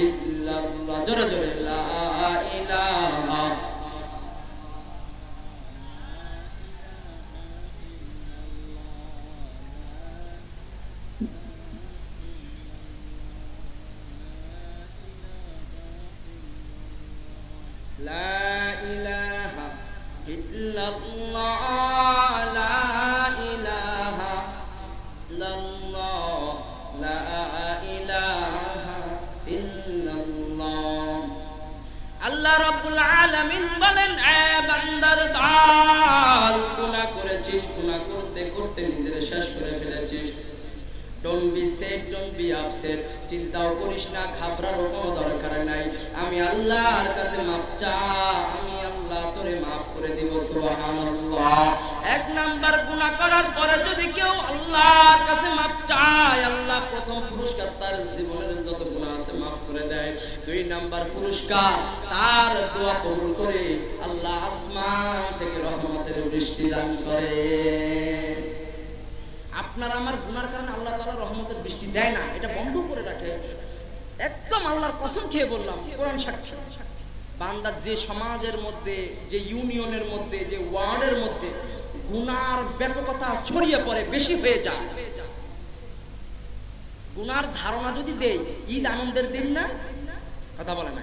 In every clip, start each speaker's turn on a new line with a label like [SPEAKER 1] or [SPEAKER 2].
[SPEAKER 1] ইল্লাল্লাহ জোরে জোরে লা ইলাহা লা ইলাহা ইল্লাল্লাহ লা ইলাহা ইল্লাল্লাহ লা ইলাহা ইল্লাল্লাহ। আল্লাহ রাব্বুল আলামিন বলেন, এ বান্দার দল, গুনাহ করেছিস, গুনাহ করতে করতে নিজেরে শেষ করে ফেলেছিস। Don't be sad, don't be upset, চিন্তাও করিস না, ঘাবড়ারও কোনো দরকার নাই। আমি আল্লাহর কাছে মাফ চা, আমি আল্লাহ তোরে মাফ করে দিব। সুবহানাল্লাহ। এক নাম্বার গুনাহ করার পরে যদি কেউ আল্লাহর কাছে মাফ চায়, আল্লাহ প্রথম পুরস্কার তার জীবনের যত গুনাহ আছে মাফ করে দেয়। দুই নাম্বার পুরস্কার, তার দোয়া কবুল করে আল্লাহ আসমান থেকে রহমতের বৃষ্টি দান করে। আপনার আমার গুনার কারণে আল্লাহ তাআলা রহমতের বৃষ্টি দেয় না, এটা বন্ধ করে রাখে। একদম আল্লাহর কসম খেয়ে বললাম, কোরআন সাক্ষী। বান্দা যে সমাজের মধ্যে, যে ইউনিয়নের মধ্যে, যে ওয়ার্ডের মধ্যে গুনার ব্যাপকতা ছড়িয়ে পড়ে, বেশি হয়ে যায়, গুনার ধারণা যদি দেই, ঈদ আনন্দের দিন না, কথা বলে না।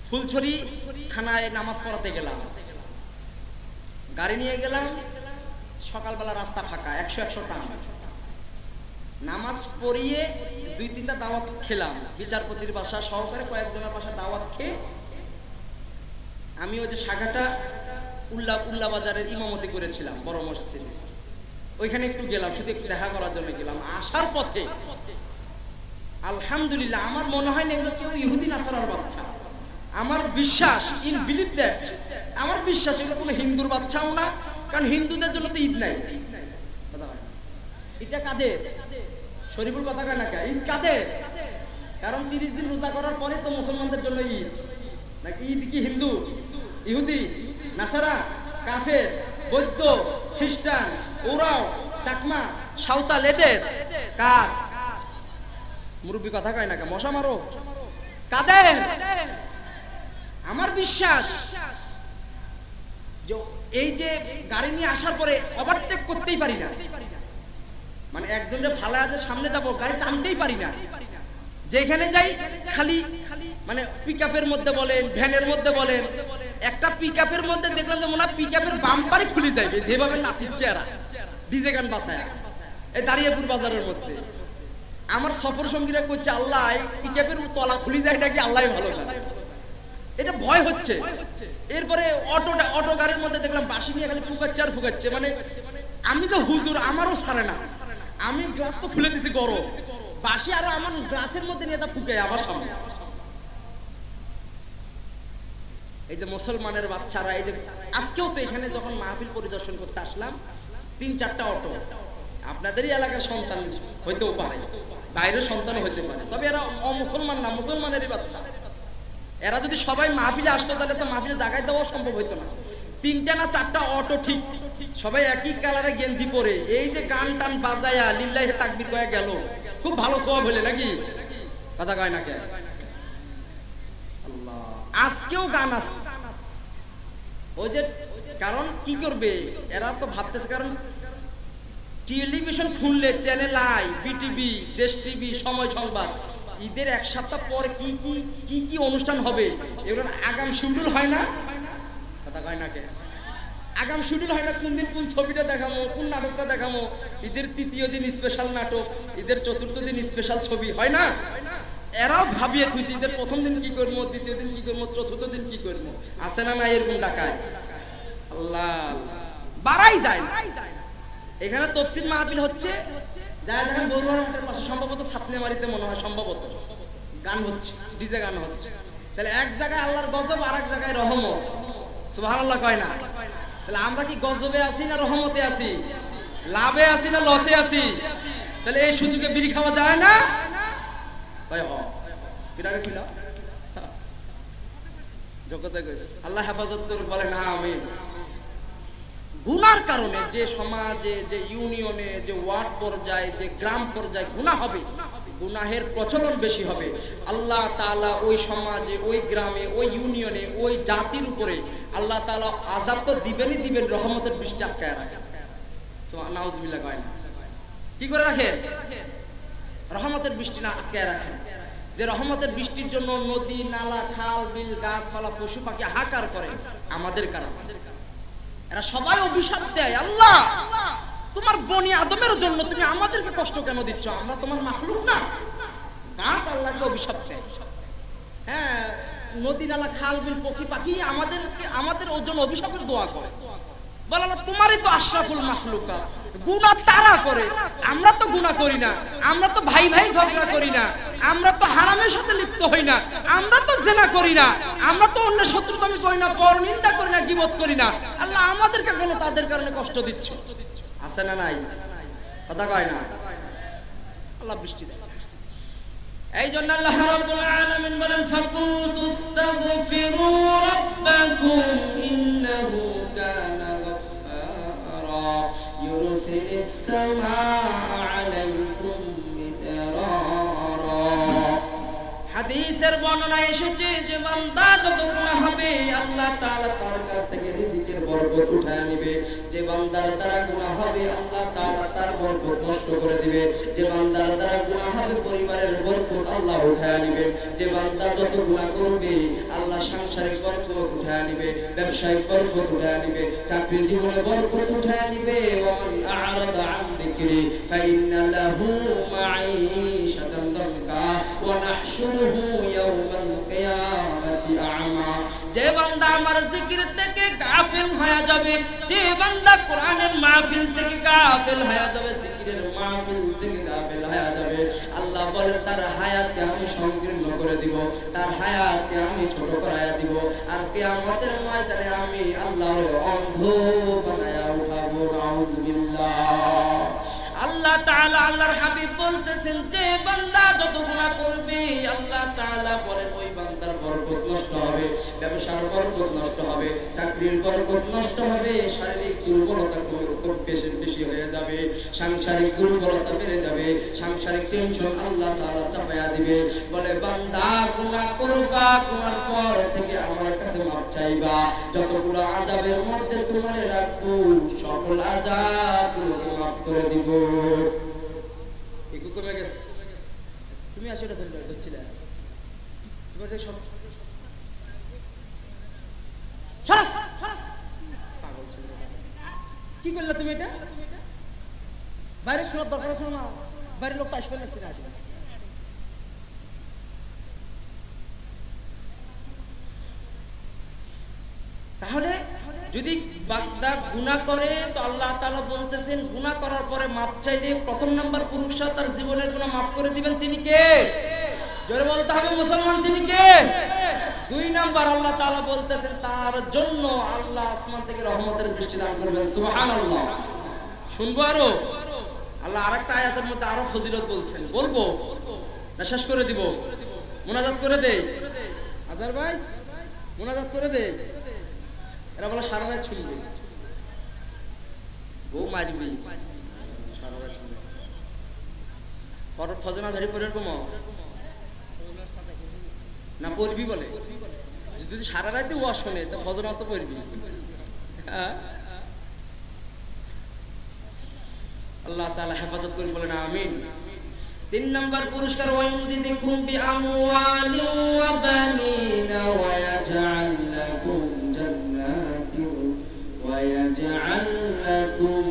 [SPEAKER 1] ফুলছড়ি থানায় নামাজ পড়াতে গেলাম, গাড়ি নিয়ে গেলাম, সকালবেলা রাস্তা ফাঁকা, 100 টাকা নামাজ পড়িয়ে 2-3টা দাওয়াত খেলাম, বিচারপতির বাসা সহকারে কয়েকজনের বাসা দাওয়াত খেয়ে আমি ওই যে শাখাটা উল্লা বাজারের ইমামতি করেছিলাম বড় মসজিদে, ওইখানে একটু গেলাম, শুধু একটু দেখা করার জন্য গেলাম। আসার পথে আলহামদুলিল্লাহ, আমার মনে হয় না এগুলো কেউ ইহুদি নাসারার বাচ্চা। আমার বিশ্বাস, ইন বিলিভ দ্যাট, আমার বিশ্বাস এগুলো কোনো হিন্দুর বাচ্চাও না, কারণ হিন্দুদের জন্য তো ঈদ নাই। এটা কাদের? শরীফুল কথা কয় না, ঈদ কাদের? কারণ 30 দিন রোজা করার পরে তো মুসলমানদের জন্য ঈদ, নাকি ঈদ কি হিন্দু, ইহুদি, নাসারা, কাফের, বৌদ্ধ, খ্রিস্টান, ওরাও, চাকমা, সাঁওতাল, এদের কার? মুরব্বী কথা কয় না, মশা মারো কাদের? আমার বিশ্বাস যে এই যে গাড়ি নিয়ে আসার পরে ওভারটেক করতেই পারি না, মানে একজনের ফালা যে সামনে যাব, গাড়ি টানতেই পারি না, যেখানে যাই খালি মানে পিকআপের মধ্যে বলেন, ভ্যানের মধ্যে বলেন, একটা পিকআপের মধ্যে দেখলাম যে মনে হয় পিকআপের বাম্পারই খুলে যাবে, যেভাবে নাচিচ্ছে এরা ডিজে গান বাজায় এই দাঁড়িয়েপুর বাজারের মধ্যে। আমার সফর সঙ্গীরা কইছে, আল্লাহ পিকআপের তলা খুলে যায় নাকি আল্লাহই ভালো জানে, এটা ভয় হচ্ছে। এরপরে অটো গাড়ির মধ্যে দেখলাম বাঁশি নিয়ে খালি ফুকাচ্ছে আর ফুকাচ্ছে, মানে আমি যে হুজুর, আমারও ছাড়ে না, আমি গ্লাস তো খুলে দিছি গরম, বাঁশি আরো আমার গ্লাসের মধ্যে নিয়ে যা ফুকে আবার সামনে। এই যে মুসলমানের বাচ্চারা, এই যে আজকেও তো এখানে যখন মাহফিল পরিদর্শন করতে আসলাম, 3-4টা অটো, আপনাদেরই এলাকার সন্তান হইতেও পারে, বাইরের সন্তান হইতে পারে, তবে এরা অমুসলমান না, মুসলমানেরই বাচ্চা। এরা যদি সবাই মাহফিলে আসতো তাহলে তো মাহফিলে জায়গায় দেওয়া সম্ভব হইতো না। 3টা না 4টা অটো, ঠিক সবাই একই কালারে গেঞ্জি পরে, এই যে গান টান বাজায়া লিল্লাহি তাকবীর কয়ে গেল, খুব ভালো সওয়াব হইলে নাকি, কথা কয় না কে? আল্লাহ, আজকেও গান আছে ওই যে, কারণ কি করবে এরা তো ভাবতেছে, কারণ টেলিভিশন খুললে চ্যানেল আই, বিটিভি, দেশ টিভি, সময় সংবাদ, ঈদের 1 সপ্তাহ পর কি কি কি কি অনুষ্ঠান হবে এগুলোর আগাম শিডিউল হয় না, কথা কয় না কে? আগাম শিডিউল হয় না, কোন দিন কোন ছবিটা দেখাবো, কোন নাটকটা দেখাবো, ঈদের 3য় দিন স্পেশাল নাটক, ঈদের 4র্থ দিন স্পেশাল ছবি, হয় না? এরাও ভাবিয়ে থুইছে ঈদের 1ম দিন কি করবো, 2য় দিন কি করবো, 4র্থ দিন কি করবো, আছে না না এরকম ডাকায়? আল্লাহ, বাড়াই যায় না। এখানে তফসির মাহফিল হচ্ছে, যারা দেখেন বড়ুয়াহাটের পাশে সম্ভবত ছাত্রী মারিতে মনে হয়, সম্ভবত গান হচ্ছে, ডিজে গান হচ্ছে, তাহলে এক জায়গায় আল্লাহর গজব, আর এক জায়গায় রহমত। সুবহানাল্লাহ কয় না? তাহলে আমরা কি গজবে আছি না রহমতে আছি, লাভে আছি না লসে আছি? তাহলে এই সুযোগে বিড়ি খাওয়া যায় না? আল্লাহ হেফাজত করুন, বলে না আমিন। গুনার কারণে যে সমাজে, যে ইউনিয়নে, যে ওয়ার্ড পর্যায়ে, যে গ্রাম পর্যায়ে গুনাহ হবে, গুনাহের প্রচলন বেশি হবে, আল্লাহ তাআলা ওই সমাজে, ওই গ্রামে, ওই ইউনিয়নে, ওই জাতির উপরে আল্লাহ তাআলা আযাব তো দিবেনই দিবেন, রহমতের বৃষ্টি আটকায় রাখেন। নাউজুবিল্লাহ কয় না, কি করে রাখেন? রহমতের বৃষ্টি না আটকায় রাখেন। যে রহমতের বৃষ্টির জন্য নদী, নালা, খাল, বিল, গাছপালা, পশু পাখি হাহাকার করে আমাদের কারণে। এরা সবাই অভিশাপ দেয়, আল্লাহ তোমার বনি আদমের জন্য তুমি আমাদেরকে কষ্ট কেন দিচ্ছ? আমরা তোমার মাখলুক না? গাছ আল্লাহকে অভিশাপ দেয়। হ্যাঁ, নদী, নালা, খাল, বিল, পক্ষী পাখি আমাদের ওর জন্য অভিশাপের দোয়া করে। বলে না তোমারই তো আশরাফুল মাখলুকাত, গুনাহ তারা করে, আমরা তো গুনাহ করি না, আমরা তো ভাই ভাই ঝগড়া করি না, আমরা তো হারামের সাথে লিপ্ত হই না, আমরা তো জিনা করি না, আমরা তো অন্য শত্রুতামি করি না, পরনিন্দা করি না, গীবত করি না। আল্লাহ আমাদেরকে কেন তাদের কারণে কষ্ট দিচ্ছ? আছে না নাই? কথা কয় না? আল্লাহ বৃষ্টি দেয়। এই জন্য আল্লাহ রাব্বুল আলামিন বলেন ফাকুতুস্তাগফিরু রাব্বাকুম ইন্নাহু কানা গাফফারা ইউরসিলিস সামাআ আলাইকুম মিদরারা। হাদিসের বর্ণনা এসেছে যে বান্দা যত গুনাহ হবে আল্লাহ তাআলা তার কাছ থেকে রিজিকের বরকত উঠায় নেবে। যে বান্দার দ্বারা গুনাহ হবে আল্লাহ তাআলা তার বরকত নষ্ট করে দিবে। যে বান্দার দ্বারা গুনাহ হবে পরিবারের বরকত আল্লাহ উঠায় নেবে। যে বান্দা যত গুনাহ করবে আল্লাহ সাংসারিক বরকত উঠায় নেবে, ব্যবসায়িক বরকত উঠায় নেবে, চাকরি জীবনে বরকত উঠায় নেবে। ওয়ামান আ'রাদা আন যিকরি ফাইন্না লাহু মাঈশাতান দানকা ওয়া নাহশুরুহু ইয়াওমাল কিয়ামাতি আ'মা। যে বান্দা আমার জিকির থেকে গাফিল হয়ে যাবে, যে বান্দা কোরআনের মাহফিল থেকে গাফিল হয়ে যাবে, জিকিরের মাহফিল থেকে গাফিল হয়ে যাবে, আল্লাহ বলে তার হায়াতকে আমি সংকীর্ণ করে দিব, তার হায়াতকে আমি ছোট করায়া দিব, আর কিয়ামতের ময়দানে আমি আল্লাহর অন্ধ বানায়া উঠাবো। নাউজুবিল্লাহ। আল্লাহ তাআলা আল্লাহর হাবিব বলতেছেন যে বান্দা যত গুনাহ করবে আল্লাহ তাআলা বলেন ওই বান্দার বরকত নষ্ট হবে, ব্যবসার বরকত নষ্ট হবে, চাকরির বরকত নষ্ট হবে, শারীরিক দুর্বলতা খুব বেশি হয়ে যাবে, সাংসারিক দুর্বলতা বেড়ে যাবে, সাংসারিক টেনশন আল্লাহ তাআলা চাপায়া দিবে। বলে বান্দা গুনাহ করবা, গুনার পর থেকে আমার কাছে মাপ চাইবা, যতগুলো আযাবের মধ্যে তোমারে রাখবো সকল আযাবগুলোকে মাফ করে দিব। কমে গেছে, তুমি আসলে ধরছিলে তোমাকে সব পাগল ছিল। কি করলে তুমি এটা? বাইরে শোনার দরকার আছে না? বাইরের লোকটা আসবে লাগছে না? আসবে তাহলে যদি বান্দা গুনাহ করে তো আল্লাহ তাআলা বলতেছেন গুনাহ করার পরে মাপ চাইলে প্রথম নাম্বার পুরুষরা তার জীবনের গুনাহ মাফ করে দিবেন। তিনি কে? জোরে বলতে হবে মুসলমান, তিনি কে? দুই নাম্বার আল্লাহ তাআলা বলতেছেন তার জন্য আল্লাহ আসমান থেকে রহমতের বৃষ্টি দান করবেন। সুবহানাল্লাহ। শুনবো আরো? আল্লাহ আরেকটা আয়াতের মধ্যে আরো ফজিলত বলছেন, বলবো না শেষ করে দিব? মুনাজাত করে দেই। আজহার ভাই মুনাজাত করে দেই। এরা বলে সারা রাত শুনবে, বউ মারবি সারা রাত শুনবে। ফজর নামাজ পড়ে কম না পড়বি বলে, যদি সারা রাতে ওয়াজ শোনে তো ফজর নামাজ তো পড়বি। আল্লাহ তাআলা হেফাজত করেন, বলেন আমিন। 3 নাম্বার পুরস্কার ওয়ায়ুমদিদুকুম বিআমওয়ালিন ওয়া বানিনা ওয়া ইয়াজআল লাকুম জান্নাতিন ওয়া ইয়াজআল লাকুম